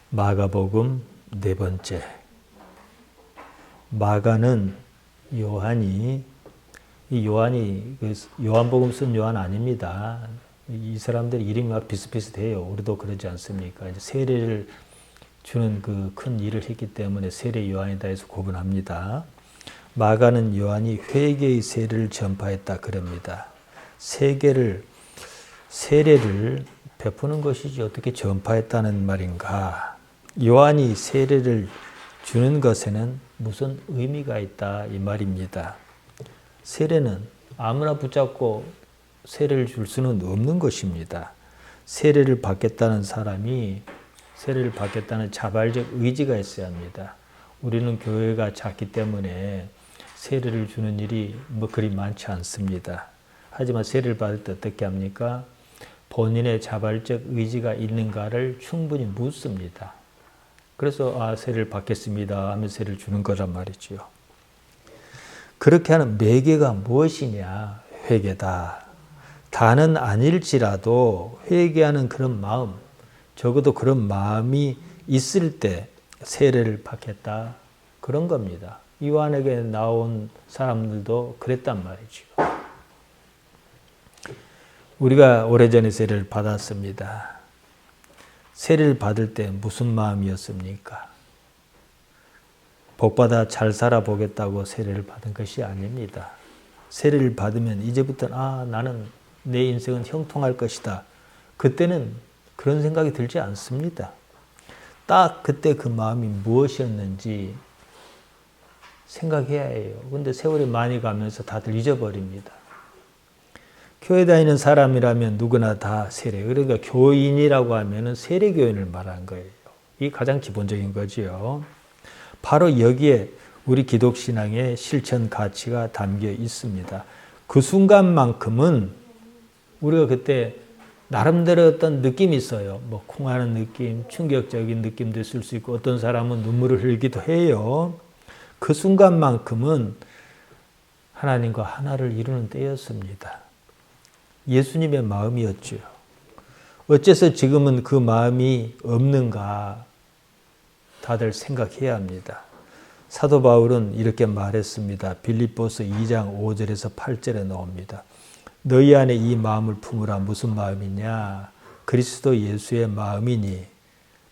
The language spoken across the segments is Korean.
마가복음 네 번째. 마가는 요한이 요한복음 쓴 요한 아닙니다. 이 사람들 이름이 막 비슷비슷해요. 우리도 그러지 않습니까? 이제 세례를 주는 그 큰 일을 했기 때문에 세례 요한이다 해서 구분합니다. 마가는 요한이 회개의 세례를 전파했다 그럽니다. 세례를 베푸는 것이지 어떻게 전파했다는 말인가? 요한이 세례를 주는 것에는 무슨 의미가 있다 이 말입니다. 세례는 아무나 붙잡고 세례를 줄 수는 없는 것입니다. 세례를 받겠다는 사람이 세례를 받겠다는 자발적 의지가 있어야 합니다. 우리는 교회가 작기 때문에 세례를 주는 일이 그리 많지 않습니다. 하지만 세례를 받을 때 어떻게 합니까? 본인의 자발적 의지가 있는가를 충분히 묻습니다. 그래서 세례를 받겠습니다 하면 세례를 주는 거란 말이죠. 그렇게 하는 매개가 무엇이냐? 회개다. 다는 아닐지라도 회개하는 그런 마음, 적어도 그런 마음이 있을 때 세례를 받겠다. 그런 겁니다. 요한에게 나온 사람들도 그랬단 말이죠. 우리가 오래전에 세례를 받았습니다. 세례를 받을 때 무슨 마음이었습니까? 복받아 잘 살아보겠다고 세례를 받은 것이 아닙니다. 세례를 받으면 이제부터는 나는 내 인생은 형통할 것이다. 그때는 그런 생각이 들지 않습니다. 딱 그때 그 마음이 무엇이었는지 생각해야 해요. 근데 세월이 많이 가면서 다들 잊어버립니다. 교회 다니는 사람이라면 누구나 다 세례. 그러니까 교인이라고 하면은 세례교인을 말한 거예요. 이게 가장 기본적인 거지요. 바로 여기에 우리 기독신앙의 실천 가치가 담겨 있습니다. 그 순간만큼은 우리가 그때 나름대로 어떤 느낌이 있어요. 콩하는 느낌, 충격적인 느낌도 있을 수 있고 어떤 사람은 눈물을 흘리기도 해요. 그 순간만큼은 하나님과 하나를 이루는 때였습니다. 예수님의 마음이었죠. 어째서 지금은 그 마음이 없는가 다들 생각해야 합니다. 사도 바울은 이렇게 말했습니다. 빌립보서 2장 5절에서 8절에 나옵니다. 너희 안에 이 마음을 품으라. 무슨 마음이냐? 그리스도 예수의 마음이니.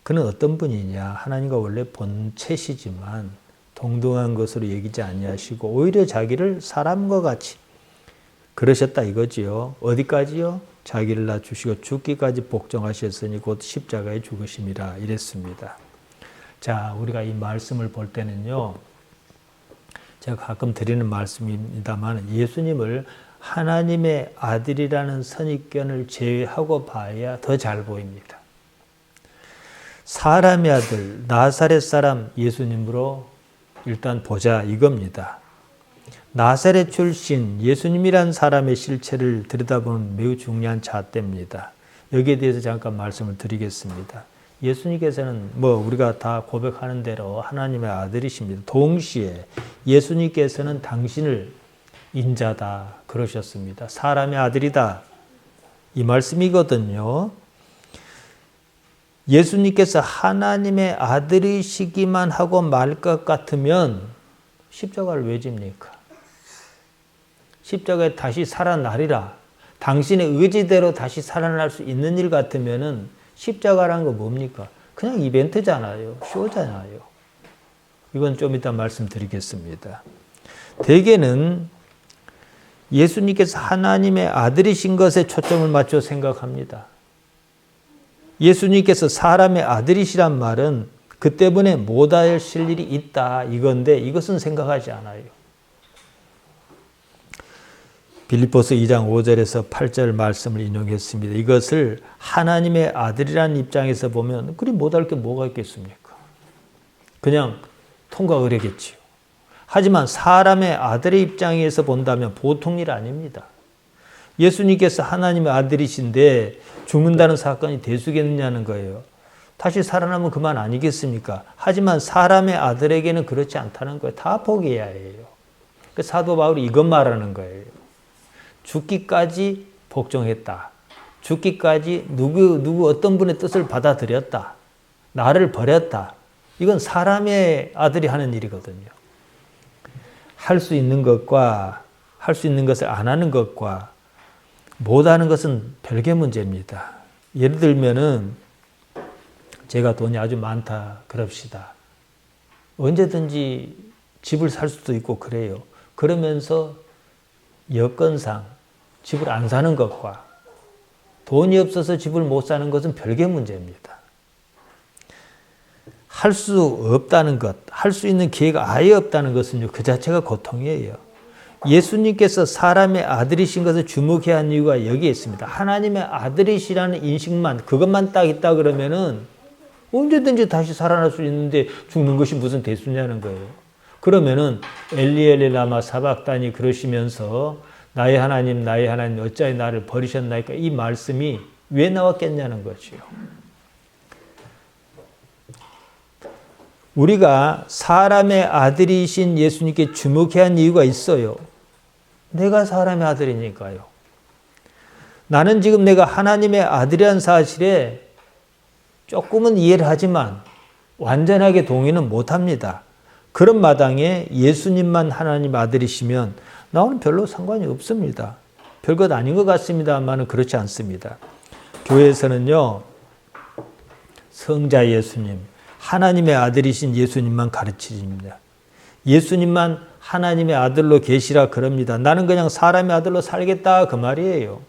그는 어떤 분이냐? 하나님과 원래 본체시지만 동등한 것으로 여기지 아니하시고 오히려 자기를 사람과 같이 그러셨다 이거지요. 어디까지요? 자기를 낮추시고 죽기까지 복종하셨으니 곧 십자가에 죽으심이라 이랬습니다. 자, 우리가 이 말씀을 볼 때는요. 제가 가끔 드리는 말씀입니다만 예수님을 하나님의 아들이라는 선입견을 제외하고 봐야 더 잘 보입니다. 사람의 아들, 나사렛 사람 예수님으로 일단 보자 이겁니다. 나사렛 출신 예수님이란 사람의 실체를 들여다보는 매우 중요한 잣대입니다. 여기에 대해서 잠깐 말씀을 드리겠습니다. 예수님께서는 우리가 다 고백하는 대로 하나님의 아들이십니다. 동시에 예수님께서는 당신을 인자다 그러셨습니다. 사람의 아들이다 이 말씀이거든요. 예수님께서 하나님의 아들이시기만 하고 말 것 같으면 십자가를 왜 집니까? 십자가에 다시 살아나리라. 당신의 의지대로 다시 살아날 수 있는 일 같으면은 십자가라는 거 뭡니까? 그냥 이벤트잖아요. 쇼잖아요. 이건 좀 이따 말씀드리겠습니다. 대개는 예수님께서 하나님의 아들이신 것에 초점을 맞춰 생각합니다. 예수님께서 사람의 아들이시란 말은 그 때문에 못하실 일이 있다 이건데 이것은 생각하지 않아요. 빌립보서 2장 5절에서 8절 말씀을 인용했습니다. 이것을 하나님의 아들이라는 입장에서 보면 그리 못할 게 뭐가 있겠습니까? 그냥 통과 의례겠지요. 하지만 사람의 아들의 입장에서 본다면 보통 일 아닙니다. 예수님께서 하나님의 아들이신데 죽는다는 사건이 대수겠느냐는 거예요. 다시 살아나면 그만 아니겠습니까? 하지만 사람의 아들에게는 그렇지 않다는 거예요. 다 포기해야 해요. 사도 바울이 이것 말하는 거예요. 죽기까지 복종했다. 죽기까지 누구 어떤 분의 뜻을 받아들였다. 나를 버렸다. 이건 사람의 아들이 하는 일이거든요. 할 수 있는 것과 할 수 있는 것을 안 하는 것과 못하는 것은 별개 문제입니다. 예를 들면은 제가 돈이 아주 많다 그럽시다. 언제든지 집을 살 수도 있고 그래요. 그러면서 여건상 집을 안 사는 것과 돈이 없어서 집을 못 사는 것은 별개 문제입니다. 할 수 없다는 것, 할 수 있는 기회가 아예 없다는 것은요, 그 자체가 고통이에요. 예수님께서 사람의 아들이신 것을 주목해야 하는 이유가 여기에 있습니다. 하나님의 아들이시라는 인식만, 그것만 딱 있다 그러면은 언제든지 다시 살아날 수 있는데 죽는 것이 무슨 대수냐는 거예요. 그러면은 엘리 라마 사박다니 그러시면서 나의 하나님 어찌하여 나를 버리셨나이까, 이 말씀이 왜 나왔겠냐는 거지요. 우리가 사람의 아들이신 예수님께 주목해야 하는 이유가 있어요. 내가 사람의 아들이니까요. 나는 지금 내가 하나님의 아들이라는 사실에 조금은 이해를 하지만 완전하게 동의는 못합니다. 그런 마당에 예수님만 하나님 아들이시면 나는 별로 상관이 없습니다. 별것 아닌 것 같습니다만 그렇지 않습니다. 교회에서는요, 성자 예수님, 하나님의 아들이신 예수님만 가르치십니다. 예수님만 하나님의 아들로 계시라 그럽니다. 나는 그냥 사람의 아들로 살겠다 그 말이에요.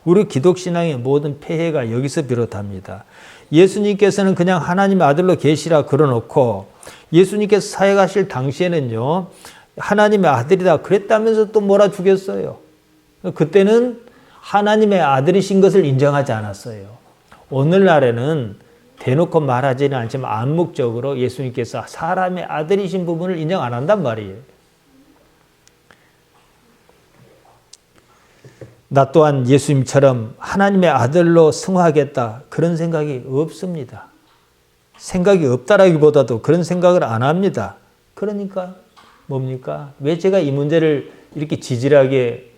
우리 기독신앙의 모든 폐해가 여기서 비롯합니다. 예수님께서는 그냥 하나님의 아들로 계시라 그러놓고 예수님께서 사역하실 당시에는요, 하나님의 아들이다 그랬다면서 또 몰아주겠어요. 그때는 하나님의 아들이신 것을 인정하지 않았어요. 오늘날에는 대놓고 말하지는 않지만 암묵적으로 예수님께서 사람의 아들이신 부분을 인정 안 한단 말이에요. 나 또한 예수님처럼 하나님의 아들로 승화하겠다 그런 생각이 없습니다. 생각이 없다라기보다도 그런 생각을 안 합니다. 그러니까 뭡니까? 왜 제가 이 문제를 이렇게 지질하게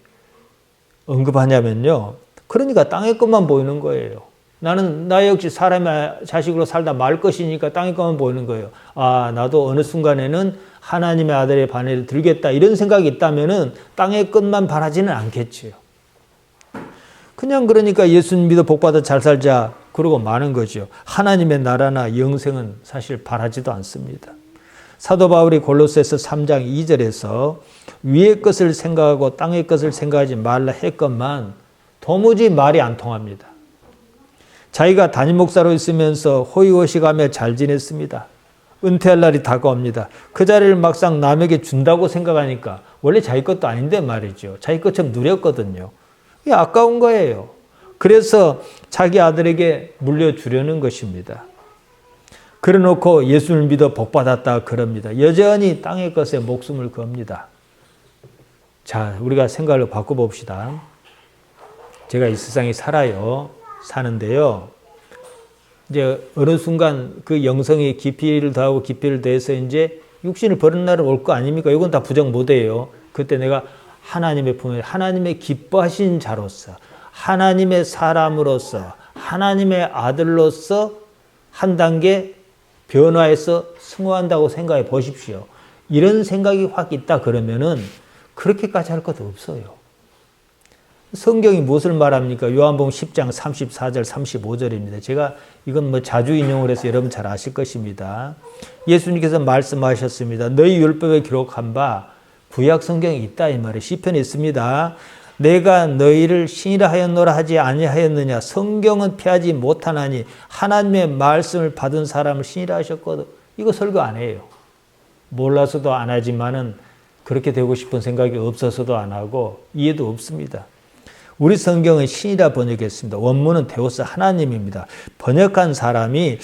언급하냐면요. 그러니까 땅의 것만 보이는 거예요. 나는 나 역시 사람의 자식으로 살다 말 것이니까 땅의 것만 보이는 거예요. 아, 나도 어느 순간에는 하나님의 아들의 반열에 들겠다 이런 생각이 있다면은 땅의 것만 바라지는 않겠지요. 그냥 그러니까 예수님 믿어 복받아 잘 살자 그러고 마는 거죠. 하나님의 나라나 영생은 사실 바라지도 않습니다. 사도 바울이 골로새서 3장 2절에서 위의 것을 생각하고 땅의 것을 생각하지 말라 했건만 도무지 말이 안 통합니다. 자기가 담임 목사로 있으면서 호의호식하며 잘 지냈습니다. 은퇴할 날이 다가옵니다. 그 자리를 막상 남에게 준다고 생각하니까 원래 자기 것도 아닌데 말이죠. 자기 것처럼 누렸거든요. 이게 아까운 거예요. 그래서 자기 아들에게 물려주려는 것입니다. 그래놓고 예수를 믿어 복받았다 그럽니다. 여전히 땅의 것에 목숨을 겁니다. 자, 우리가 생각을 바꿔봅시다. 제가 이 세상에 사는데요. 이제 어느 순간 그 영성이 깊이를 더하고 깊이를 더해서 이제 육신을 버리는 날은 올 거 아닙니까? 이건 다 부정 못해요. 그때 내가 하나님의 품에 하나님의 기뻐하신 자로서 하나님의 사람으로서 하나님의 아들로서 한 단계 변화해서 승화한다고 생각해 보십시오. 이런 생각이 확 있다 그러면은 그렇게까지 할 것도 없어요. 성경이 무엇을 말합니까? 요한복음 10장 34절 35절입니다. 제가 이건 자주 인용을 해서 여러분 잘 아실 것입니다. 예수님께서 말씀하셨습니다. 너희 율법에 기록한 바 구약 성경에 있다 이 말이에요. 시편에 있습니다. 내가 너희를 신이라 하였노라 하지 아니하였느냐. 성경은 피하지 못하나니 하나님의 말씀을 받은 사람을 신이라 하셨거든. 이거 설교 안 해요. 몰라서도 안 하지만은 그렇게 되고 싶은 생각이 없어서도 안 하고 이해도 없습니다. 우리 성경은 신이라 번역했습니다. 원문은 데오스 하나님입니다. 번역한 사람이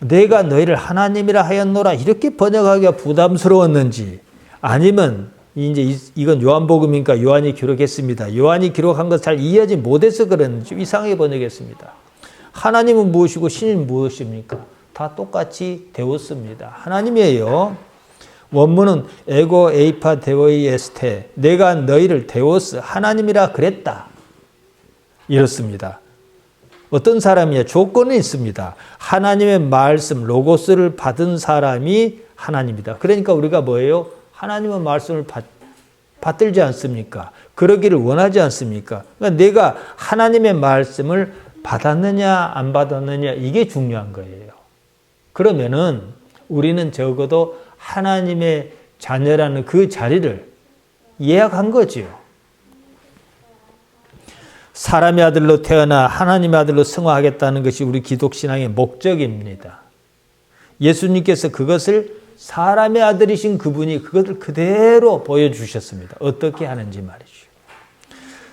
내가 너희를 하나님이라 하였노라 이렇게 번역하기가 부담스러웠는지 아니면 이제 이건 요한복음이니까 요한이 기록했습니다. 요한이 기록한 것 잘 이해하지 못해서 그런지 이상하게 번역했습니다. 하나님은 무엇이고 신은 무엇입니까? 다 똑같이 데오스입니다. 하나님이에요. 원문은 에고 에이파 데오이 에스테 내가 너희를 데오스 하나님이라 그랬다. 이렇습니다. 어떤 사람이냐? 조건이 있습니다. 하나님의 말씀, 로고스를 받은 사람이 하나님이다. 그러니까 우리가 뭐예요? 하나님의 말씀을 받들지 않습니까? 그러기를 원하지 않습니까? 그러니까 내가 하나님의 말씀을 받았느냐 안 받았느냐 이게 중요한 거예요. 그러면은 우리는 적어도 하나님의 자녀라는 그 자리를 예약한 거지요. 사람의 아들로 태어나 하나님의 아들로 승화하겠다는 것이 우리 기독신앙의 목적입니다. 예수님께서 그것을 사람의 아들이신 그분이 그것을 그대로 보여주셨습니다. 어떻게 하는지 말이죠.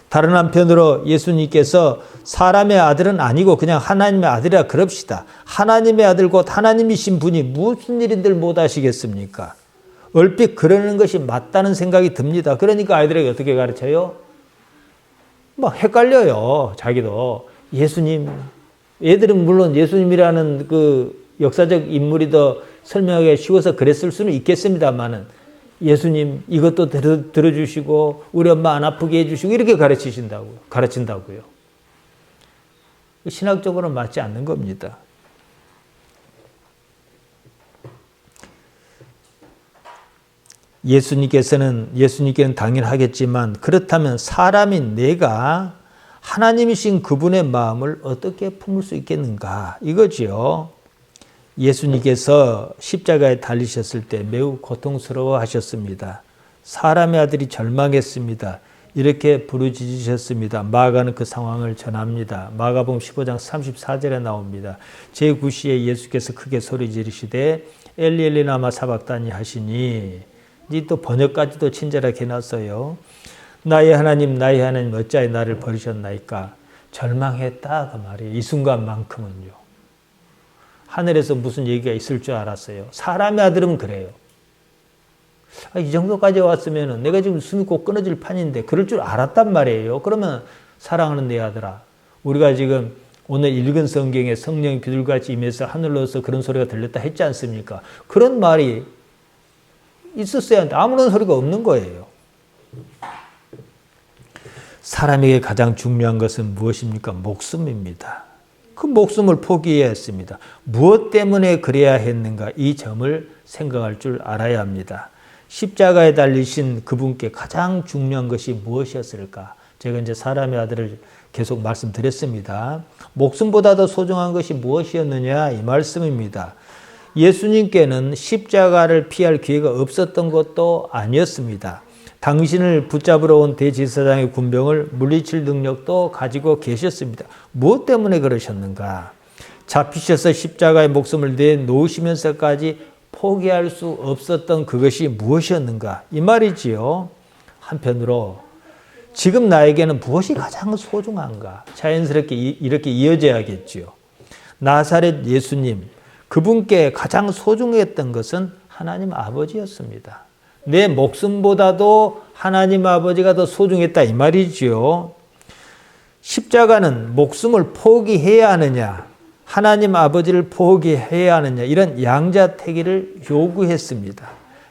다른 한편으로 예수님께서 사람의 아들은 아니고 그냥 하나님의 아들이라 그럽시다. 하나님의 아들 곧 하나님이신 분이 무슨 일인들 못하시겠습니까? 얼핏 그러는 것이 맞다는 생각이 듭니다. 그러니까 아이들에게 어떻게 가르쳐요? 막 헷갈려요. 자기도. 예수님. 애들은 물론 예수님이라는 그 역사적 인물이 더 설명하기 쉬워서 그랬을 수는 있겠습니다만은 예수님 이것도 들어주시고 우리 엄마 안 아프게 해주시고 이렇게 가르친다고요. 신학적으로는 맞지 않는 겁니다. 예수님께는 당연하겠지만 그렇다면 사람인 내가 하나님이신 그분의 마음을 어떻게 품을 수 있겠는가 이거지요. 예수님께서 십자가에 달리셨을 때 매우 고통스러워 하셨습니다. 사람의 아들이 절망했습니다. 이렇게 부르짖으셨습니다. 마가는 그 상황을 전합니다. 마가복음 15장 34절에 나옵니다. 제9시에 예수께서 크게 소리 지르시되 엘리 엘리 라마 사박다니 하시니 이 또 번역까지도 친절하게 해놨어요. 나의 하나님 어찌하여 나를 버리셨나이까. 절망했다 그 말이에요. 이 순간만큼은요. 하늘에서 무슨 얘기가 있을 줄 알았어요. 사람의 아들은 그래요. 이 정도까지 왔으면 내가 지금 숨이 꼭 끊어질 판인데 그럴 줄 알았단 말이에요. 그러면 사랑하는 내 아들아, 우리가 지금 오늘 읽은 성경에 성령이 비둘기같이 임해서 하늘로서 그런 소리가 들렸다 했지 않습니까? 그런 말이 있었어야 하는데 아무런 소리가 없는 거예요. 사람에게 가장 중요한 것은 무엇입니까? 목숨입니다. 그 목숨을 포기해야 했습니다. 무엇 때문에 그래야 했는가? 이 점을 생각할 줄 알아야 합니다. 십자가에 달리신 그분께 가장 중요한 것이 무엇이었을까? 제가 이제 사람의 아들을 계속 말씀드렸습니다. 목숨보다도 소중한 것이 무엇이었느냐? 이 말씀입니다. 예수님께는 십자가를 피할 기회가 없었던 것도 아니었습니다. 당신을 붙잡으러 온 대제사장의 군병을 물리칠 능력도 가지고 계셨습니다. 무엇 때문에 그러셨는가? 잡히셔서 십자가의 목숨을 내놓으시면서까지 포기할 수 없었던 그것이 무엇이었는가? 이 말이지요. 한편으로 지금 나에게는 무엇이 가장 소중한가? 자연스럽게 이렇게 이어져야겠지요. 나사렛 예수님, 그분께 가장 소중했던 것은 하나님 아버지였습니다. 내 목숨보다도 하나님 아버지가 더 소중했다 이 말이지요. 십자가는 목숨을 포기해야 하느냐, 하나님 아버지를 포기해야 하느냐 이런 양자택일을 요구했습니다.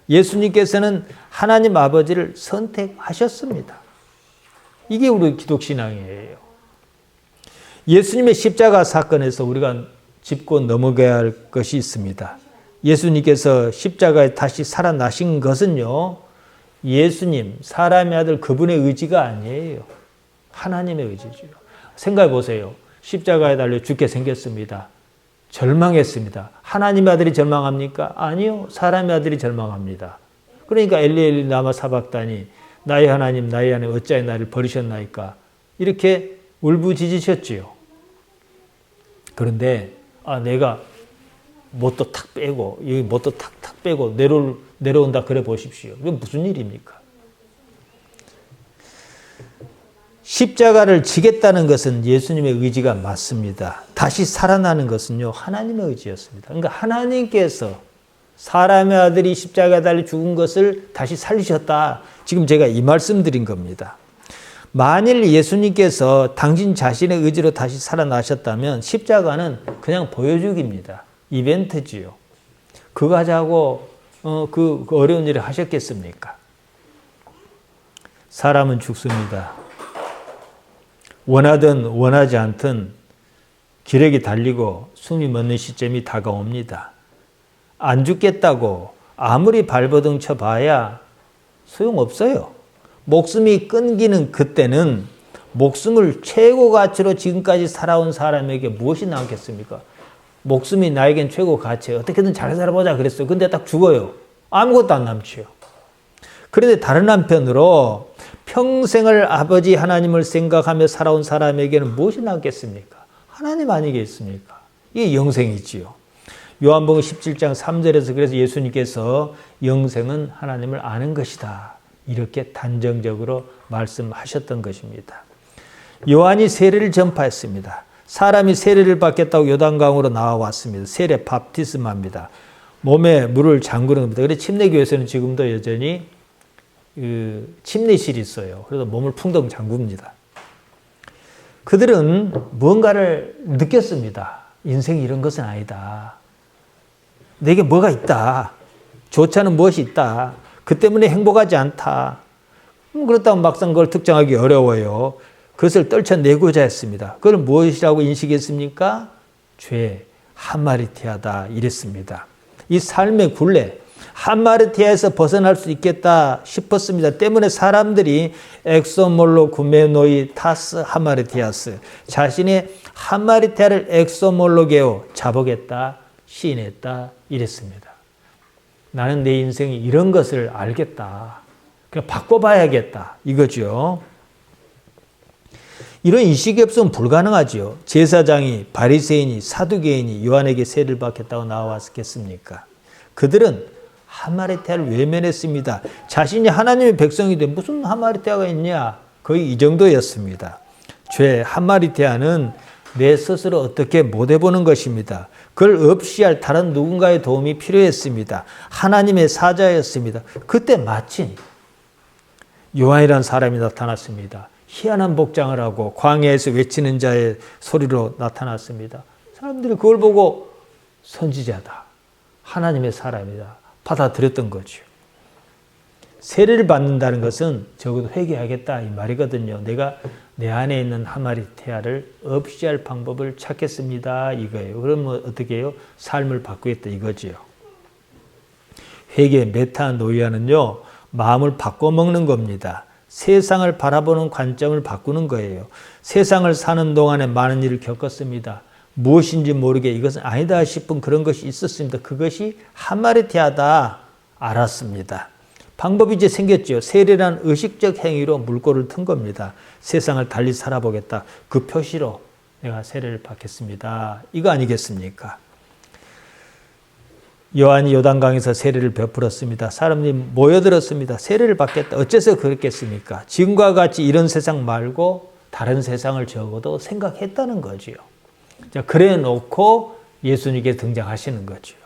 예수님께서는 하나님 아버지를 선택하셨습니다. 이게 우리 기독신앙이에요. 예수님의 십자가 사건에서 우리가 짚고 넘어가야 할 것이 있습니다. 예수님께서 십자가에 다시 살아나신 것은요, 예수님, 사람의 아들 그분의 의지가 아니에요. 하나님의 의지죠. 생각해 보세요. 십자가에 달려 죽게 생겼습니다. 절망했습니다. 하나님의 아들이 절망합니까? 아니요. 사람의 아들이 절망합니다. 그러니까 엘리 엘리 라마 사박다니 나의 하나님 어찌하여 나를 버리셨나이까 이렇게 울부짖으셨지요. 그런데 내가 뭣도 탁 빼고 여기 뭣도 탁 빼고 내려온다 그래 보십시오. 이건 무슨 일입니까? 십자가를 지겠다는 것은 예수님의 의지가 맞습니다. 다시 살아나는 것은요 하나님의 의지였습니다. 그러니까 하나님께서 사람의 아들이 십자가에 달려 죽은 것을 다시 살리셨다. 지금 제가 이 말씀 드린 겁니다. 만일 예수님께서 당신 자신의 의지로 다시 살아나셨다면 십자가는 그냥 보여주기입니다. 이벤트지요. 그거 하자고 그 어려운 일을 하셨겠습니까? 사람은 죽습니다. 원하든 원하지 않든 기력이 달리고 숨이 멎는 시점이 다가옵니다. 안 죽겠다고 아무리 발버둥 쳐봐야 소용없어요. 목숨이 끊기는 그때는 목숨을 최고 가치로 지금까지 살아온 사람에게 무엇이 남겠습니까? 목숨이 나에겐 최고 가치예요. 어떻게든 잘 살아보자 그랬어요. 근데 딱 죽어요. 아무것도 안 남지요. 그런데 다른 한편으로 평생을 아버지 하나님을 생각하며 살아온 사람에게는 무엇이 남겠습니까? 하나님 아니겠습니까? 이게 영생이지요. 요한복음 17장 3절에서 그래서 예수님께서 영생은 하나님을 아는 것이다. 이렇게 단정적으로 말씀하셨던 것입니다. 요한이 세례를 전파했습니다. 사람이 세례를 받겠다고 요단강으로 나와왔습니다. 세례 밥티스마입니다. 몸에 물을 잠그는 겁니다. 그래서 침례교에서는 지금도 여전히 침례실이 있어요. 그래서 몸을 풍덩 잠굽니다. 그들은 뭔가를 느꼈습니다. 인생이 이런 것은 아니다. 내게 뭐가 있다. 좋지 않은 무엇이 있다. 그 때문에 행복하지 않다. 그렇다면 막상 그걸 특정하기 어려워요. 그것을 떨쳐내고자 했습니다. 그걸 무엇이라고 인식했습니까? 죄, 하마리티아다 이랬습니다. 이 삶의 굴레, 하마리티아에서 벗어날 수 있겠다 싶었습니다. 때문에 사람들이 엑소몰로 구메노이 타스 하마리티아스, 자신의 하마리티아를 엑소몰로게오 자복했다, 시인했다 이랬습니다. 나는 내 인생이 이런 것을 알겠다. 그냥 바꿔봐야겠다 이거죠. 이런 인식이 없으면 불가능하죠. 제사장이, 바리새인이, 사두개인이 요한에게 세례를 받겠다고 나왔겠습니까? 그들은 하마리테아를 외면했습니다. 자신이 하나님의 백성인데 무슨 하마리테아가 있냐? 거의 이 정도였습니다. 죄, 하마리테아는 내 스스로 어떻게 못 해보는 것입니다. 그걸 없이 할 다른 누군가의 도움이 필요했습니다. 하나님의 사자였습니다. 그때 마침 요한이라는 사람이 나타났습니다. 희한한 복장을 하고 광야에서 외치는 자의 소리로 나타났습니다. 사람들이 그걸 보고 선지자다. 하나님의 사람이다. 받아들였던 거죠. 세례를 받는다는 것은 적어도 회개하겠다 이 말이거든요. 내가 내 안에 있는 하마리테아를 없이 할 방법을 찾겠습니다. 이거예요. 그러면 어떻게 해요? 삶을 바꾸겠다 이거지요. 회개 메타노이아는요. 마음을 바꿔먹는 겁니다. 세상을 바라보는 관점을 바꾸는 거예요. 세상을 사는 동안에 많은 일을 겪었습니다. 무엇인지 모르게 이것은 아니다 싶은 그런 것이 있었습니다. 그것이 하마리테아다 알았습니다. 방법이 이제 생겼죠. 세례란 의식적 행위로 물꼬를 튼 겁니다. 세상을 달리 살아보겠다. 그 표시로 내가 세례를 받겠습니다. 이거 아니겠습니까? 요한이 요단강에서 세례를 베풀었습니다. 사람들이 모여들었습니다. 세례를 받겠다. 어째서 그랬겠습니까? 지금과 같이 이런 세상 말고 다른 세상을 적어도 생각했다는 거지요. 자, 그래 놓고 예수님께 등장하시는 거죠.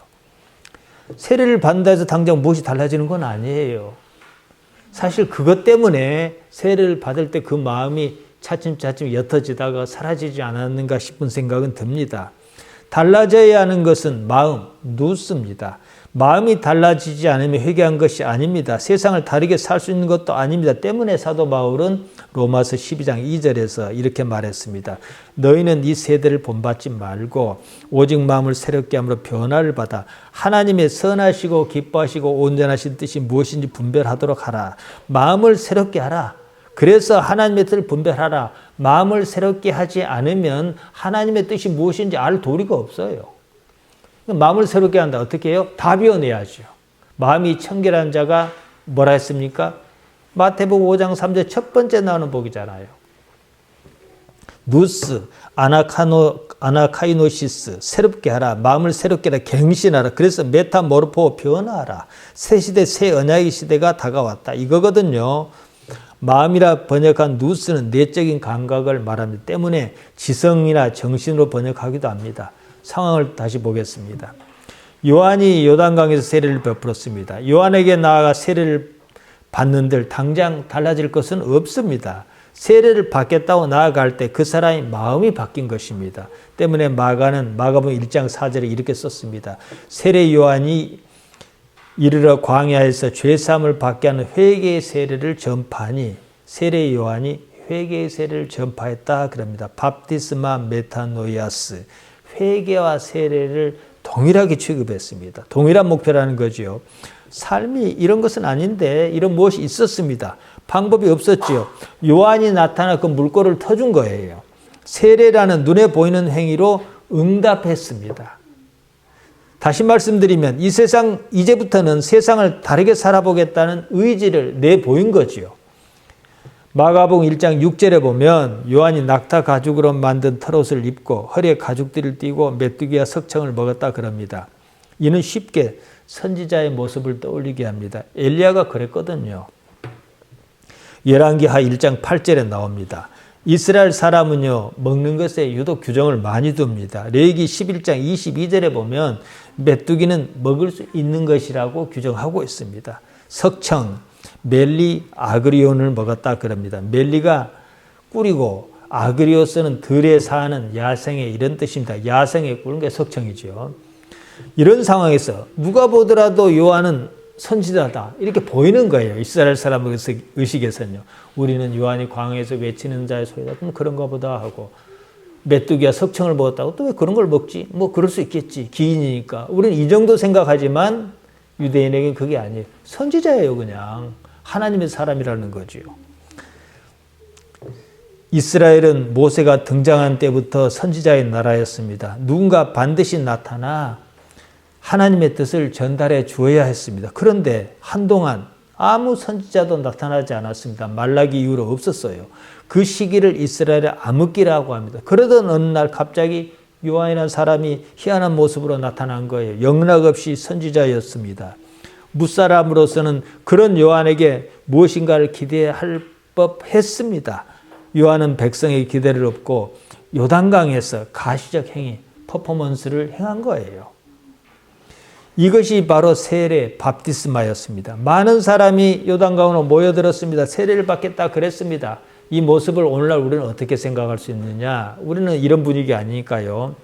세례를 받는다 해서 당장 무엇이 달라지는 건 아니에요. 사실 그것 때문에 세례를 받을 때 그 마음이 차츰차츰 옅어지다가 사라지지 않았는가 싶은 생각은 듭니다. 달라져야 하는 것은 마음, 누스입니다. 마음이 달라지지 않으면 회개한 것이 아닙니다. 세상을 다르게 살 수 있는 것도 아닙니다. 때문에 사도 바울은 로마서 12장 2절에서 이렇게 말했습니다. 너희는 이 세대를 본받지 말고 오직 마음을 새롭게 함으로 변화를 받아 하나님의 선하시고 기뻐하시고 온전하신 뜻이 무엇인지 분별하도록 하라. 마음을 새롭게 하라. 그래서 하나님의 뜻을 분별하라. 마음을 새롭게 하지 않으면 하나님의 뜻이 무엇인지 알 도리가 없어요. 마음을 새롭게 한다. 어떻게 해요? 다 비워내야죠. 마음이 청결한 자가 뭐라 했습니까? 마태복음 5장 3절 첫 번째 나오는 복이잖아요. 누스, 아나카이노시스, 새롭게 하라. 마음을 새롭게 하라. 갱신하라. 그래서 메타모르포, 변화하라. 새 시대, 새 언약의 시대가 다가왔다. 이거거든요. 마음이라 번역한 누스는 내적인 감각을 말합니다. 때문에 지성이나 정신으로 번역하기도 합니다. 상황을 다시 보겠습니다. 요한이 요단강에서 세례를 베풀었습니다. 요한에게 나아가 세례를 받는들 당장 달라질 것은 없습니다. 세례를 받겠다고 나아갈 때 그 사람의 마음이 바뀐 것입니다. 때문에 마가복음 1장 4절에 이렇게 썼습니다. 세례 요한이 이르러 광야에서 죄사함을 받게 하는 회개의 세례를 전파하니 세례 요한이 회개의 세례를 전파했다 그럽니다. 밥티스마 메타노이아스, 회개와 세례를 동일하게 취급했습니다. 동일한 목표라는 거죠. 삶이 이런 것은 아닌데 이런 무엇이 있었습니다. 방법이 없었지요. 요한이 나타나 그 물꼬를 터준 거예요. 세례라는 눈에 보이는 행위로 응답했습니다. 다시 말씀드리면 이 세상, 이제부터는 세상을 다르게 살아보겠다는 의지를 내보인 거지요. 마가복음 1장 6절에 보면 요한이 낙타 가죽으로 만든 털옷을 입고 허리에 가죽띠를 띠고 메뚜기와 석청을 먹었다 그럽니다. 이는 쉽게 선지자의 모습을 떠올리게 합니다. 엘리야가 그랬거든요. 열왕기하 1장 8절에 나옵니다. 이스라엘 사람은요, 먹는 것에 유독 규정을 많이 둡니다. 레위기 11장 22절에 보면 메뚜기는 먹을 수 있는 것이라고 규정하고 있습니다. 석청, 멜리, 아그리온을 먹었다 그럽니다. 멜리가 꿀이고 아그리오스는 들에 사는 야생의 이런 뜻입니다. 야생의 꿀은 게 석청이죠. 이런 상황에서 누가 보더라도 요한은 선지자다 이렇게 보이는 거예요. 이스라엘 사람의 의식에서는요. 우리는 요한이 광야에서 외치는 자의 소리다. 그럼 그런가 보다 하고 메뚜기와 석청을 먹었다고 또 왜 그런 걸 먹지? 뭐 그럴 수 있겠지. 기인이니까. 우리는 이 정도 생각하지만 유대인에게는 그게 아니에요. 선지자예요. 그냥. 하나님의 사람이라는 거지요. 이스라엘은 모세가 등장한 때부터 선지자의 나라였습니다. 누군가 반드시 나타나 하나님의 뜻을 전달해 주어야 했습니다. 그런데 한동안 아무 선지자도 나타나지 않았습니다. 말라기 이후로 없었어요. 그 시기를 이스라엘의 암흑기라고 합니다. 그러던 어느 날 갑자기 요한이라는 사람이 희한한 모습으로 나타난 거예요. 영락없이 선지자였습니다. 무사람으로서는 그런 요한에게 무엇인가를 기대할 법했습니다. 요한은 백성의 기대를 얻고 요단강에서 가시적 행위, 퍼포먼스를 행한 거예요. 이것이 바로 세례, 밥티스마였습니다. 많은 사람이 요단강으로 모여들었습니다. 세례를 받겠다 그랬습니다. 이 모습을 오늘날 우리는 어떻게 생각할 수 있느냐? 우리는 이런 분위기 아니니까요.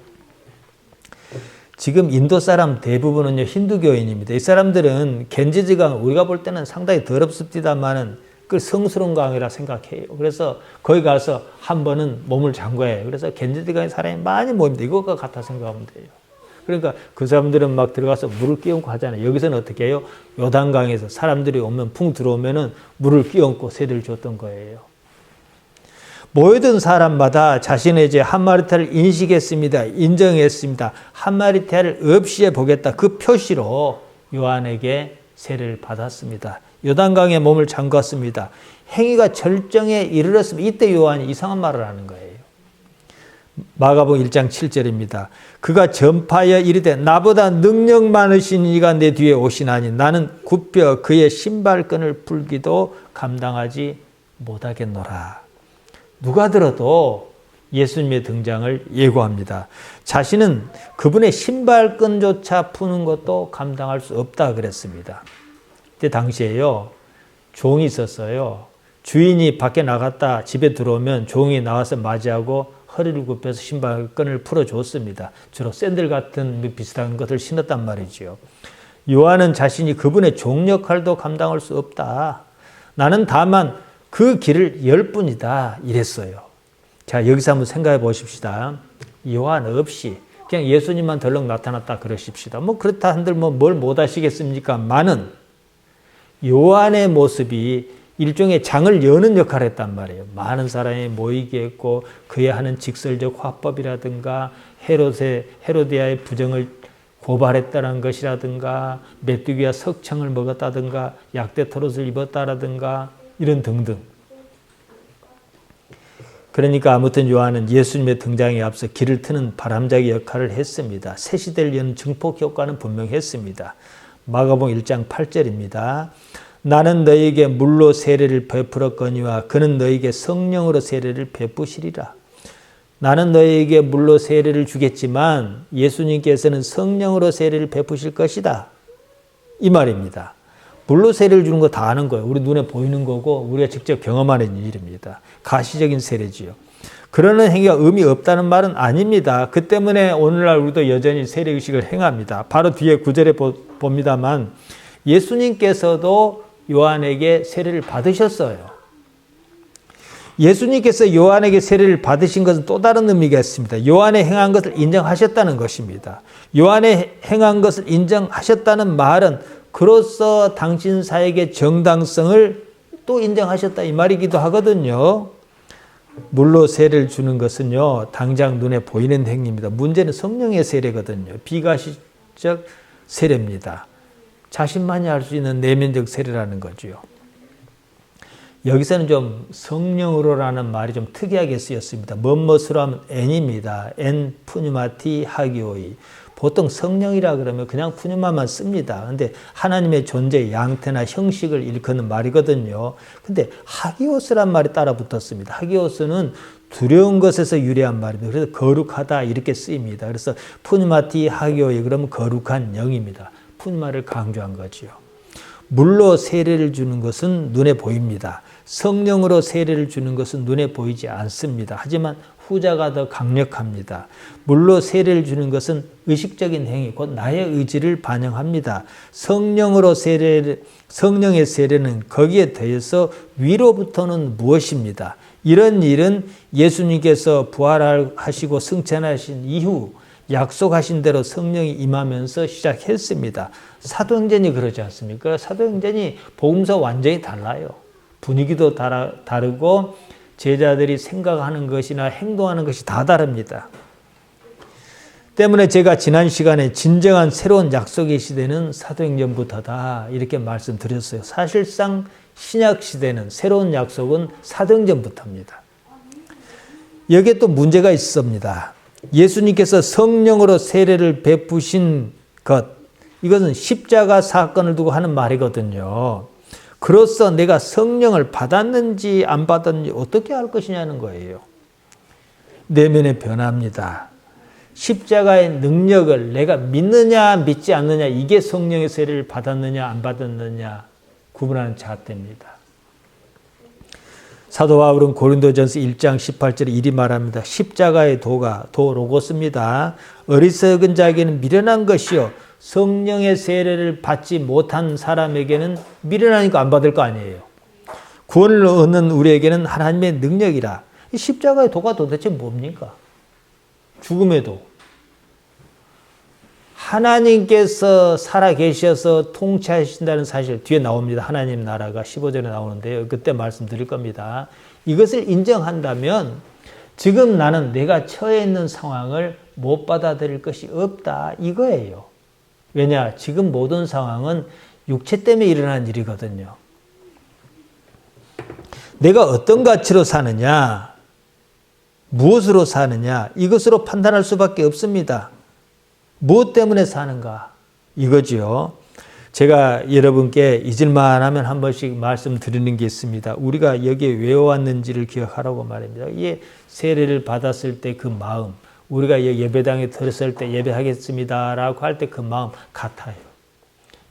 지금 인도 사람 대부분은요, 힌두교인입니다. 이 사람들은 겐지즈강, 우리가 볼 때는 상당히 더럽습니다만은 그 성스러운 강이라 생각해요. 그래서 거기 가서 한 번은 몸을 잠궈요. 그래서 겐지즈강에 사람이 많이 모입니다. 이것과 같아 생각하면 돼요. 그러니까 그 사람들은 막 들어가서 물을 끼얹고 하잖아요. 여기서는 어떻게 해요? 요단강에서 사람들이 오면 풍 들어오면은 물을 끼얹고 세례를 줬던 거예요. 모여든 사람마다 자신의 이제 한마리타를 인식했습니다. 인정했습니다. 한마리타를 없이 해보겠다. 그 표시로 요한에게 세례를 받았습니다. 요단강에 몸을 잠갔습니다. 행위가 절정에 이르렀습니다. 이때 요한이 이상한 말을 하는 거예요. 마가복음 1장 7절입니다. 그가 전파하여 이르되 나보다 능력 많으신 이가 내 뒤에 오시나니 나는 굽혀 그의 신발끈을 풀기도 감당하지 못하겠노라. 누가 들어도 예수님의 등장을 예고합니다. 자신은 그분의 신발끈조차 푸는 것도 감당할 수 없다 그랬습니다. 그때 당시에요, 종이 있었어요. 주인이 밖에 나갔다 집에 들어오면 종이 나와서 맞이하고 허리를 굽혀서 신발끈을 풀어줬습니다. 주로 샌들 같은 비슷한 것을 신었단 말이죠. 요한은 자신이 그분의 종 역할도 감당할 수 없다. 나는 다만 그 길을 열 뿐이다 이랬어요. 자, 여기서 한번 생각해 보십시다. 요한 없이 그냥 예수님만 덜렁 나타났다 그러십시다. 뭐 그렇다 한들 뭐 뭘 못 하시겠습니까? 많은 요한의 모습이 일종의 장을 여는 역할을 했단 말이에요. 많은 사람이 모이게 했고 그의 하는 직설적 화법이라든가 헤로디아의 부정을 고발했다는 것이라든가 메뚜기와 석청을 먹었다든가 약대 털옷을 입었다라든가 이런 등등. 그러니까 아무튼 요한은 예수님의 등장에 앞서 길을 트는 바람잡이 역할을 했습니다. 새 시대를 여는 증폭 효과는 분명했습니다. 마가복음 1장 8절입니다. 나는 너희에게 물로 세례를 베풀었거니와 그는 너희에게 성령으로 세례를 베푸시리라. 나는 너희에게 물로 세례를 주겠지만 예수님께서는 성령으로 세례를 베푸실 것이다. 이 말입니다. 물로 세례를 주는 거 다 아는 거예요. 우리 눈에 보이는 거고 우리가 직접 경험하는 일입니다. 가시적인 세례지요. 그러는 행위가 의미 없다는 말은 아닙니다. 그 때문에 오늘날 우리도 여전히 세례의식을 행합니다. 바로 뒤에 구절에 봅니다만 예수님께서도 요한에게 세례를 받으셨어요. 예수님께서 요한에게 세례를 받으신 것은 또 다른 의미가 있습니다. 요한의 행한 것을 인정하셨다는 것입니다. 요한의 행한 것을 인정하셨다는 말은 그로써 당신 사역의 정당성을 또 인정하셨다 이 말이기도 하거든요. 물로 세례를 주는 것은요, 당장 눈에 보이는 행위입니다. 문제는 성령의 세례거든요. 비가시적 세례입니다. 자신만이 할 수 있는 내면적 세례라는 거죠. 여기서는 좀 성령으로라는 말이 좀 특이하게 쓰였습니다. 뭐뭇으로 하면 N입니다. N 푸뉴마티 하기오이. 보통 성령이라 그러면 그냥 푸뉴마만 씁니다. 근데 하나님의 존재의 양태나 형식을 일컫는 말이거든요. 근데 하기오스란 말이 따라 붙었습니다. 하기오스는 두려운 것에서 유래한 말입니다. 그래서 거룩하다 이렇게 쓰입니다. 그래서 푸뉴마티 하기오이 그러면 거룩한 영입니다. 푸뉴마를 강조한 거지요. 물로 세례를 주는 것은 눈에 보입니다. 성령으로 세례를 주는 것은 눈에 보이지 않습니다. 하지만 후자가 더 강력합니다. 물로 세례를 주는 것은 의식적인 행위, 곧 나의 의지를 반영합니다. 성령의 세례는 거기에 더해서 위로부터는 무엇입니다. 이런 일은 예수님께서 부활하시고 승천하신 이후 약속하신 대로 성령이 임하면서 시작했습니다. 사도행전이 그러지 않습니까? 사도행전이 복음서 완전히 달라요. 분위기도 다르고 제자들이 생각하는 것이나 행동하는 것이 다 다릅니다. 때문에 제가 지난 시간에 진정한 새로운 약속의 시대는 사도행전부터다 이렇게 말씀드렸어요. 사실상 신약 시대는 새로운 약속은 사도행전부터입니다. 여기에 또 문제가 있습니다. 예수님께서 성령으로 세례를 베푸신 것, 이것은 십자가 사건을 두고 하는 말이거든요. 그로써 내가 성령을 받았는지 안 받았는지 어떻게 알 것이냐는 거예요. 내면의 변화입니다. 십자가의 능력을 내가 믿느냐 믿지 않느냐, 이게 성령의 세례를 받았느냐 안 받았느냐 구분하는 잣대입니다. 사도 바울은 고린도전서 1장 18절에 이리 말합니다. 십자가의 도가 도 로고스입니다. 어리석은 자에게는 미련한 것이요 성령의 세례를 받지 못한 사람에게는 미련하니까 안 받을 거 아니에요. 구원을 얻는 우리에게는 하나님의 능력이라. 이 십자가의 도가 도대체 뭡니까? 죽음의 도. 하나님께서 살아계셔서 통치하신다는 사실 뒤에 나옵니다. 하나님 나라가 15절에 나오는데요. 그때 말씀드릴 겁니다. 이것을 인정한다면 지금 나는 내가 처해 있는 상황을 못 받아들일 것이 없다 이거예요. 왜냐? 지금 모든 상황은 육체 때문에 일어난 일이거든요. 내가 어떤 가치로 사느냐, 무엇으로 사느냐, 이것으로 판단할 수밖에 없습니다. 무엇 때문에 사는가? 이거죠. 제가 여러분께 잊을만 하면 한 번씩 말씀드리는 게 있습니다. 우리가 여기에 왜 왔는지를 기억하라고 말입니다. 이게 세례를 받았을 때 그 마음, 우리가 예배당에 들었을 때 예배하겠습니다라고 할 때 그 마음 같아요.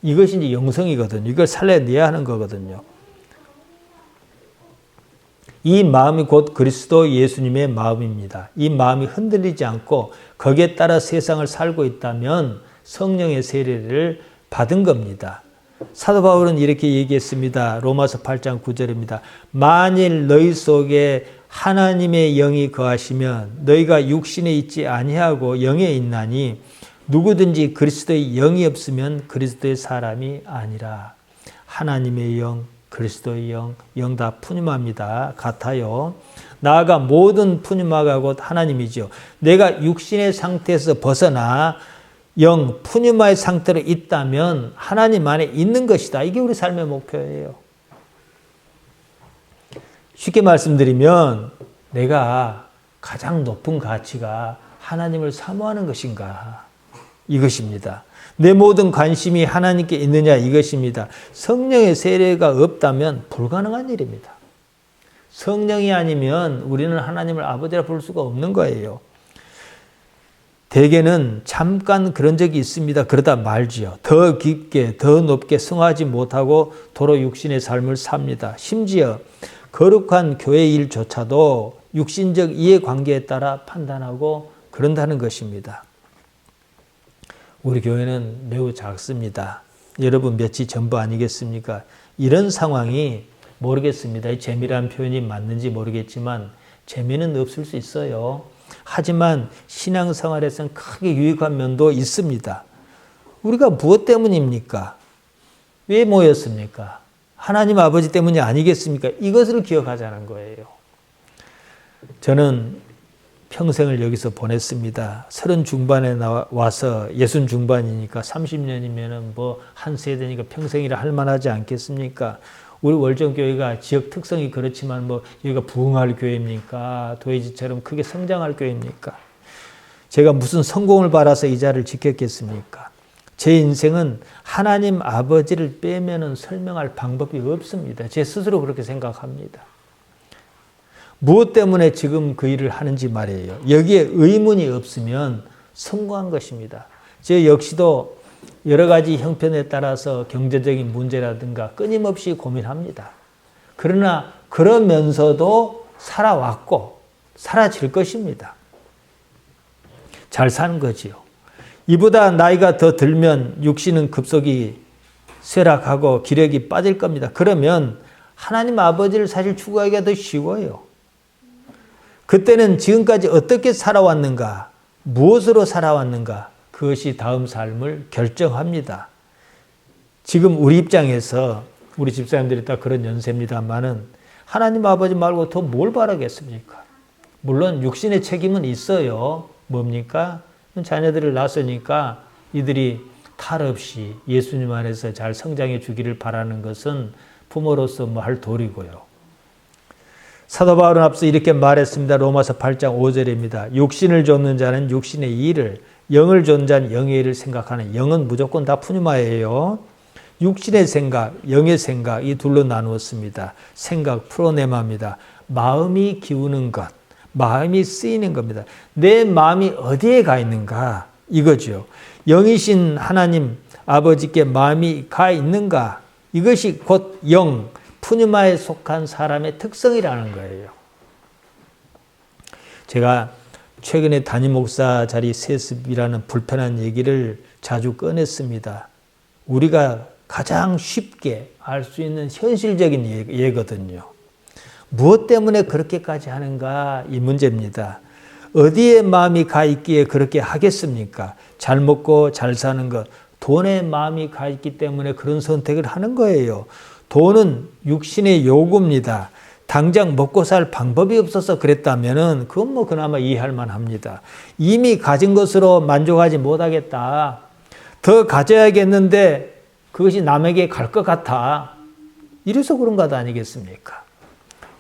이것이 이제 영성이거든요. 이걸 살려내야 하는 거거든요. 이 마음이 곧 그리스도 예수님의 마음입니다. 이 마음이 흔들리지 않고 거기에 따라 세상을 살고 있다면 성령의 세례를 받은 겁니다. 사도 바울은 이렇게 얘기했습니다. 로마서 8장 9절입니다. 만일 너희 속에 하나님의 영이 거하시면 너희가 육신에 있지 아니하고 영에 있나니 누구든지 그리스도의 영이 없으면 그리스도의 사람이 아니라. 하나님의 영, 그리스도의 영, 영 다 푸뉴마입니다. 같아요. 나아가 모든 푸뉴마가 곧 하나님이죠. 내가 육신의 상태에서 벗어나 영, 푸뉴마의 상태로 있다면 하나님 안에 있는 것이다. 이게 우리 삶의 목표예요. 쉽게 말씀드리면 내가 가장 높은 가치가 하나님을 사모하는 것인가? 이것입니다. 내 모든 관심이 하나님께 있느냐? 이것입니다. 성령의 세례가 없다면 불가능한 일입니다. 성령이 아니면 우리는 하나님을 아버지라 부를 수가 없는 거예요. 대개는 잠깐 그런 적이 있습니다. 그러다 말지요. 더 깊게, 더 높게 승화하지 못하고 도로 육신의 삶을 삽니다. 심지어 거룩한 교회 일조차도 육신적 이해관계에 따라 판단하고 그런다는 것입니다. 우리 교회는 매우 작습니다. 여러분 며칠 전부 아니겠습니까? 이런 상황이 모르겠습니다. 이 재미라는 표현이 맞는지 모르겠지만 재미는 없을 수 있어요. 하지만 신앙생활에서는 크게 유익한 면도 있습니다. 우리가 무엇 때문입니까? 왜 모였습니까? 하나님 아버지 때문이 아니겠습니까? 이것을 기억하자는 거예요. 저는 평생을 여기서 보냈습니다. 30 중반에 와서 60 중반이니까 30년이면 뭐 한 세대니까 평생이라 할 만하지 않겠습니까? 우리 월정교회가 지역 특성이 그렇지만 뭐 여기가 부흥할 교회입니까? 도예지처럼 크게 성장할 교회입니까? 제가 무슨 성공을 바라서 이 자리를 지켰겠습니까? 제 인생은 하나님 아버지를 빼면은 설명할 방법이 없습니다. 제 스스로 그렇게 생각합니다. 무엇 때문에 지금 그 일을 하는지 말이에요. 여기에 의문이 없으면 성공한 것입니다. 저 역시도 여러 가지 형편에 따라서 경제적인 문제라든가 끊임없이 고민합니다. 그러나 그러면서도 살아왔고 사라질 것입니다. 잘 사는 거지요. 이보다 나이가 더 들면 육신은 급속히 쇠락하고 기력이 빠질 겁니다. 그러면 하나님 아버지를 사실 추구하기가 더 쉬워요. 그때는 지금까지 어떻게 살아왔는가, 무엇으로 살아왔는가, 그것이 다음 삶을 결정합니다. 지금 우리 입장에서 우리 집사님들이 딱 그런 연세입니다만은 하나님 아버지 말고 더 뭘 바라겠습니까? 물론 육신의 책임은 있어요. 뭡니까? 자녀들을 낳았으니까 이들이 탈 없이 예수님 안에서 잘 성장해 주기를 바라는 것은 부모로서 뭐 할 도리고요. 사도 바울은 앞서 이렇게 말했습니다. 로마서 8장 5절입니다. 육신을 좇는 자는 육신의 일을, 영을 좇는 자는 영의 일을 생각하는, 영은 무조건 다 푸뉴마예요. 육신의 생각, 영의 생각 이 둘로 나누었습니다. 생각, 프로네마입니다. 마음이 기우는 것, 마음이 쓰이는 겁니다. 내 마음이 어디에 가 있는가 이거죠. 영이신 하나님 아버지께 마음이 가 있는가, 이것이 곧 영, 푸뉴마에 속한 사람의 특성이라는 거예요. 제가 최근에 담임 목사 자리 세습이라는 불편한 얘기를 자주 꺼냈습니다. 우리가 가장 쉽게 알 수 있는 현실적인 예거든요. 무엇 때문에 그렇게까지 하는가 이 문제입니다. 어디에 마음이 가 있기에 그렇게 하겠습니까? 잘 먹고 잘 사는 것, 돈에 마음이 가 있기 때문에 그런 선택을 하는 거예요. 돈은 육신의 요구입니다. 당장 먹고 살 방법이 없어서 그랬다면은 그건 뭐 그나마 이해할 만합니다. 이미 가진 것으로 만족하지 못하겠다. 더 가져야겠는데 그것이 남에게 갈 것 같아. 이래서 그런 것 아니겠습니까?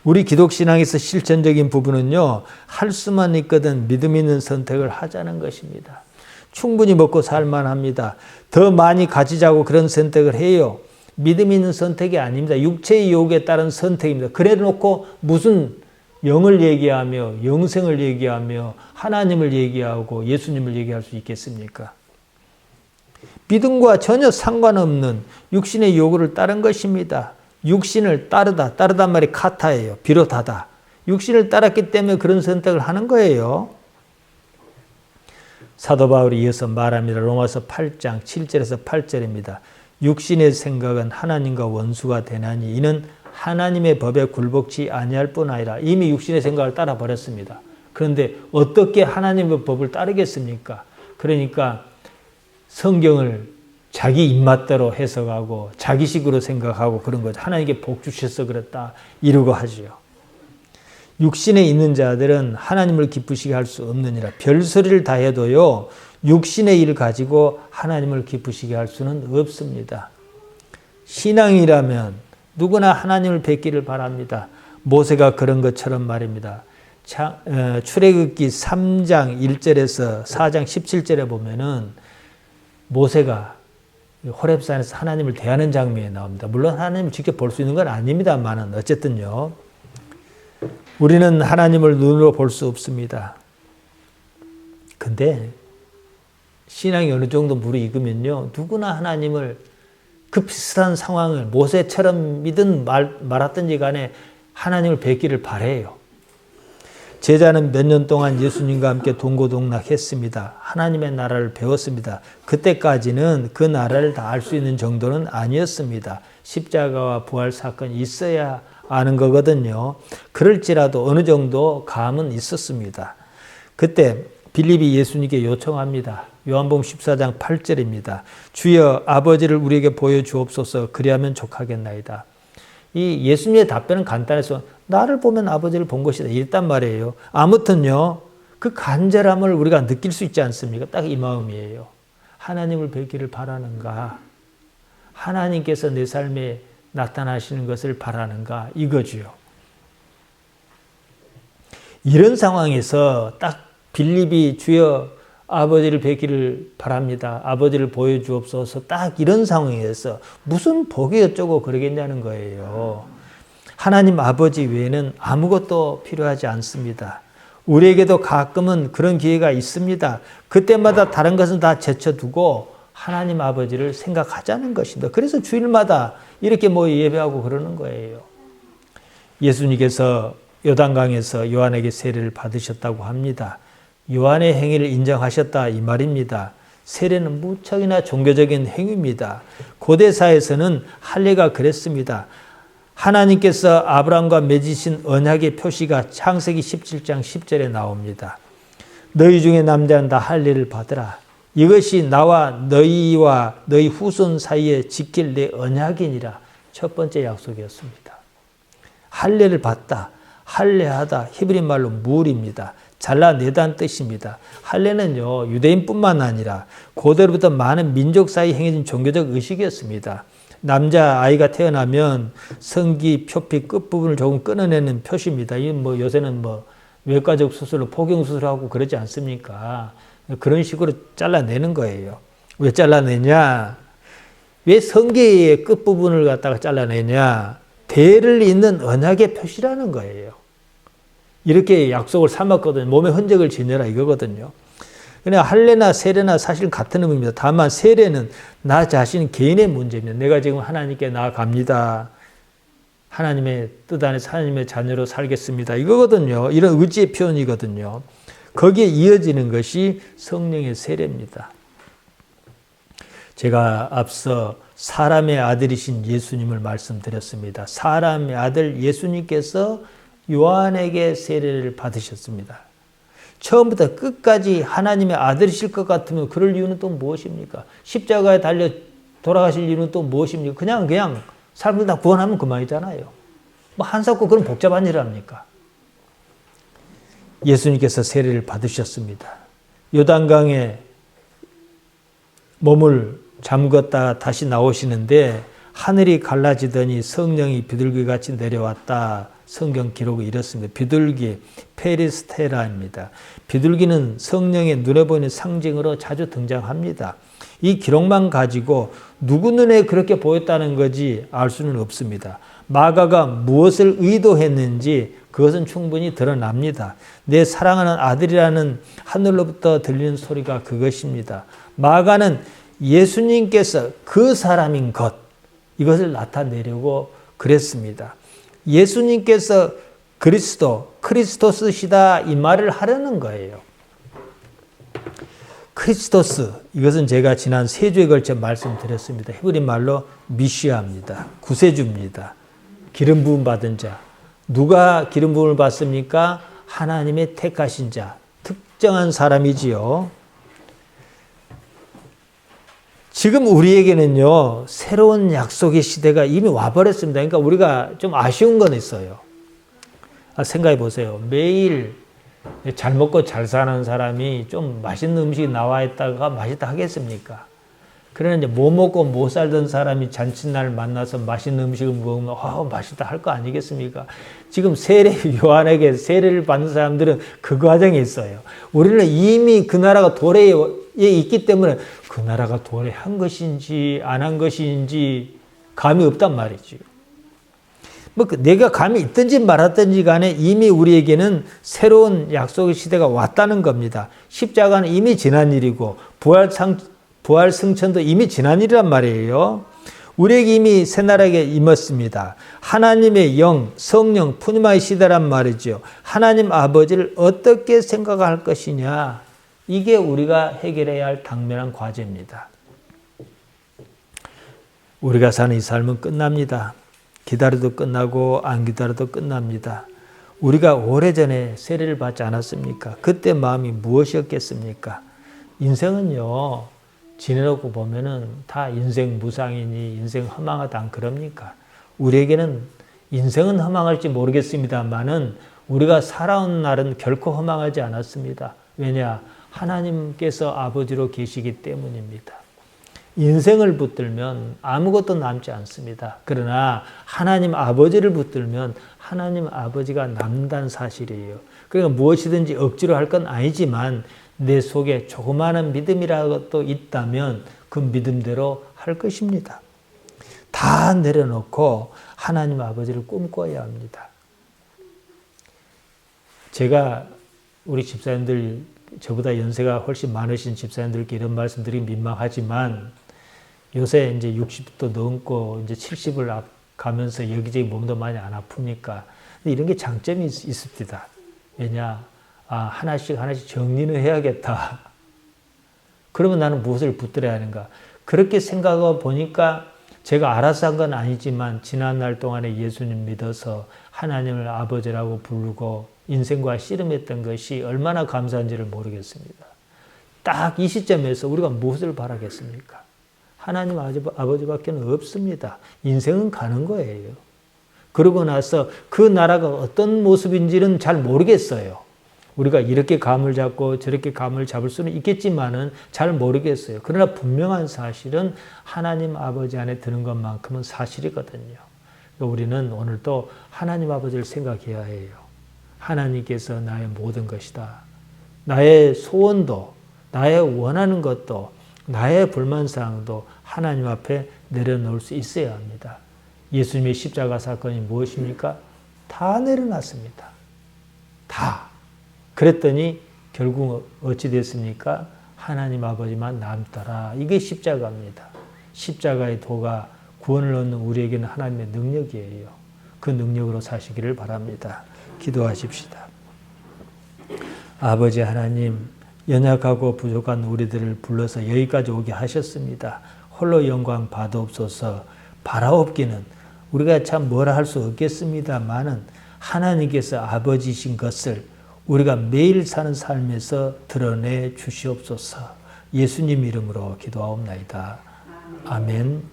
우리 기독신앙에서 실천적인 부분은요, 할 수만 있거든 믿음 있는 선택을 하자는 것입니다. 충분히 먹고 살만합니다. 더 많이 가지자고 그런 선택을 해요. 믿음 있는 선택이 아닙니다. 육체의 유혹에 따른 선택입니다. 그래 놓고 무슨 영을 얘기하며 영생을 얘기하며 하나님을 얘기하고 예수님을 얘기할 수 있겠습니까? 믿음과 전혀 상관없는 육신의 요구를 따른 것입니다. 육신을 따르단 말이 카타예요. 비롯하다. 육신을 따랐기 때문에 그런 선택을 하는 거예요. 사도 바울이 이어서 말합니다. 로마서 8장 7절에서 8절입니다. 육신의 생각은 하나님과 원수가 되나니 이는 하나님의 법에 굴복치 아니할 뿐 아니라 이미 육신의 생각을 따라 버렸습니다. 그런데 어떻게 하나님의 법을 따르겠습니까? 그러니까 성경을 자기 입맛대로 해석하고 자기식으로 생각하고 그런 거죠. 하나님께 복 주셔서 그랬다 이러고 하지요. 육신에 있는 자들은 하나님을 기쁘시게 할 수 없느니라. 별소리를 다 해도요, 육신의 일을 가지고 하나님을 기쁘시게 할 수는 없습니다. 신앙이라면 누구나 하나님을 뵙기를 바랍니다. 모세가 그런 것처럼 말입니다. 출애굽기 3장 1절에서 4장 17절에 보면은 모세가 호렙산에서 하나님을 대하는 장면이 나옵니다. 물론 하나님을 직접 볼 수 있는 건 아닙니다만은 어쨌든요. 우리는 하나님을 눈으로 볼 수 없습니다. 근데 신앙이 어느 정도 무르익으면요, 누구나 하나님을 그 비슷한 상황을 모세처럼 믿든 말았든지 간에 하나님을 뵙기를 바라요. 제자는 몇 년 동안 예수님과 함께 동고동락했습니다. 하나님의 나라를 배웠습니다. 그때까지는 그 나라를 다 알 수 있는 정도는 아니었습니다. 십자가와 부활 사건이 있어야 아는 거거든요. 그럴지라도 어느 정도 감은 있었습니다. 그때 빌립이 예수님께 요청합니다. 요한복음 14장 8절입니다. 주여 아버지를 우리에게 보여주옵소서 그리하면 족하겠나이다. 이 예수님의 답변은 간단해서 나를 보면 아버지를 본 것이다 이랬단 말이에요. 아무튼요 그 간절함을 우리가 느낄 수 있지 않습니까? 딱 이 마음이에요. 하나님을 뵙기를 바라는가? 하나님께서 내 삶에 나타나시는 것을 바라는가? 이거지요. 이런 상황에서 딱 빌립이 주여 아버지를 뵙기를 바랍니다. 아버지를 보여주옵소서. 딱 이런 상황에서 무슨 복이 어쩌고 그러겠냐는 거예요. 하나님 아버지 외에는 아무것도 필요하지 않습니다. 우리에게도 가끔은 그런 기회가 있습니다. 그때마다 다른 것은 다 제쳐두고 하나님 아버지를 생각하자는 것입니다. 그래서 주일마다 이렇게 예배하고 그러는 거예요. 예수님께서 요단강에서 요한에게 세례를 받으셨다고 합니다. 요한의 행위를 인정하셨다 이 말입니다. 세례는 무척이나 종교적인 행위입니다. 고대사에서는 할례가 그랬습니다. 하나님께서 아브라함과 맺으신 언약의 표시가 창세기 17장 10절에 나옵니다. 너희 중에 남자는 다 할례를 받으라. 이것이 나와 너희 후손 사이에 지킬 내 언약이니라. 첫 번째 약속이었습니다. 할례를 받다, 할례하다, 히브리 말로 무울입니다. 잘라내다는 뜻입니다. 할례는요 유대인뿐만 아니라 고대로부터 많은 민족 사이에 행해진 종교적 의식이었습니다. 남자 아이가 태어나면 성기, 표피 끝부분을 조금 끊어내는 표시입니다. 이 요새는 외과적 수술로 포경 수술하고 그러지 않습니까? 그런 식으로 잘라내는 거예요. 왜 잘라내냐? 왜 성기의 끝부분을 갖다가 잘라내냐? 대를 잇는 언약의 표시라는 거예요. 이렇게 약속을 삼았거든요. 몸에 흔적을 지내라 이거거든요. 그냥 할례나 세례나 사실 같은 의미입니다. 다만 세례는 나 자신 개인의 문제입니다. 내가 지금 하나님께 나아갑니다. 하나님의 뜻 안에서 하나님의 자녀로 살겠습니다. 이거거든요. 이런 의지의 표현이거든요. 거기에 이어지는 것이 성령의 세례입니다. 제가 앞서 사람의 아들이신 예수님을 말씀드렸습니다. 사람의 아들 예수님께서 요한에게 세례를 받으셨습니다. 처음부터 끝까지 하나님의 아들이실 것 같으면 그럴 이유는 또 무엇입니까? 십자가에 달려 돌아가실 이유는 또 무엇입니까? 그냥 사람들 다 구원하면 그만이잖아요. 한사코 그런 복잡한 일을 합니까? 예수님께서 세례를 받으셨습니다. 요단강에 몸을 잠궜다 다시 나오시는데 하늘이 갈라지더니 성령이 비둘기같이 내려왔다. 성경 기록이 이렇습니다. 비둘기, 페리스테라입니다. 비둘기는 성령의 눈에 보이는 상징으로 자주 등장합니다. 이 기록만 가지고 누구 눈에 그렇게 보였다는 거지 알 수는 없습니다. 마가가 무엇을 의도했는지 그것은 충분히 드러납니다. 내 사랑하는 아들이라는 하늘로부터 들리는 소리가 그것입니다. 마가는 예수님께서 그 사람인 것, 이것을 나타내려고 그랬습니다. 예수님께서 크리스토스시다 이 말을 하려는 거예요. 크리스토스, 이것은 제가 지난 3주에 걸쳐 말씀드렸습니다. 히브리 말로 미시아입니다. 구세주입니다. 기름 부음 받은 자. 누가 기름 부음을 받습니까? 하나님의 택하신 자, 특정한 사람이지요. 지금 우리에게는요, 새로운 약속의 시대가 이미 와버렸습니다. 그러니까 우리가 좀 아쉬운 건 있어요. 생각해 보세요. 매일 잘 먹고 잘 사는 사람이 좀 맛있는 음식이 나와 있다가 맛있다 하겠습니까? 그러나 이제 못 먹고 못 살던 사람이 잔칫날 만나서 맛있는 음식을 먹으면 맛있다 할 거 아니겠습니까? 지금 요한에게 세례를 받는 사람들은 그 과정에 있어요. 우리는 이미 그 나라가 도래에 있기 때문에 그 나라가 도래한 것인지 안 한 것인지 감이 없단 말이죠. 내가 감이 있든지 말았든지 간에 이미 우리에게는 새로운 약속의 시대가 왔다는 겁니다. 십자가는 이미 지난 일이고 부활 승천도 이미 지난 일이란 말이에요. 우리에게 이미 새나라에게 임했습니다. 하나님의 영, 성령, 푸니마의 시대란 말이죠. 하나님 아버지를 어떻게 생각할 것이냐, 이게 우리가 해결해야 할 당면한 과제입니다. 우리가 사는 이 삶은 끝납니다. 기다려도 끝나고 안 기다려도 끝납니다. 우리가 오래전에 세례를 받지 않았습니까? 그때 마음이 무엇이었겠습니까? 인생은요, 지내놓고 보면은 다 인생 무상이니 인생 허망하다 안 그럽니까? 우리에게는 인생은 허망할지 모르겠습니다만은 우리가 살아온 날은 결코 허망하지 않았습니다. 왜냐? 하나님께서 아버지로 계시기 때문입니다. 인생을 붙들면 아무것도 남지 않습니다. 그러나 하나님 아버지를 붙들면 하나님 아버지가 남다는 사실이에요. 그러니까 무엇이든지 억지로 할 건 아니지만 내 속에 조그마한 믿음이라도 있다면 그 믿음대로 할 것입니다. 다 내려놓고 하나님 아버지를 꿈꿔야 합니다. 제가 우리 집사님들, 저보다 연세가 훨씬 많으신 집사님들께 이런 말씀드리기 민망하지만 요새 이제 60도 넘고 이제 70을 가면서 여기저기 몸도 많이 안 아프니까 이런 게 장점이 있습니다. 왜냐? 하나씩 정리는 해야겠다. 그러면 나는 무엇을 붙들어야 하는가? 그렇게 생각하고 보니까 제가 알아서 한 건 아니지만 지난 날 동안에 예수님 믿어서 하나님을 아버지라고 부르고 인생과 씨름했던 것이 얼마나 감사한지를 모르겠습니다. 딱 이 시점에서 우리가 무엇을 바라겠습니까? 하나님 아버지밖에는 없습니다. 인생은 가는 거예요. 그러고 나서 그 나라가 어떤 모습인지는 잘 모르겠어요. 우리가 이렇게 감을 잡고 저렇게 감을 잡을 수는 있겠지만은 잘 모르겠어요. 그러나 분명한 사실은 하나님 아버지 안에 드는 것만큼은 사실이거든요. 우리는 오늘 또 하나님 아버지를 생각해야 해요. 하나님께서 나의 모든 것이다. 나의 소원도, 나의 원하는 것도, 나의 불만사항도 하나님 앞에 내려놓을 수 있어야 합니다. 예수님의 십자가 사건이 무엇입니까? 다 내려놨습니다. 다. 그랬더니 결국 어찌 됐습니까? 하나님 아버지만 남더라. 이게 십자가입니다. 십자가의 도가 구원을 얻는 우리에게는 하나님의 능력이에요. 그 능력으로 사시기를 바랍니다. 기도하십시다. 아버지 하나님, 연약하고 부족한 우리들을 불러서 여기까지 오게 하셨습니다. 홀로 영광 받옵소서. 바라옵기는 우리가 참 뭐라 할 수 없겠습니다만은 하나님께서 아버지신 것을 우리가 매일 사는 삶에서 드러내 주시옵소서. 예수님 이름으로 기도하옵나이다. 아멘.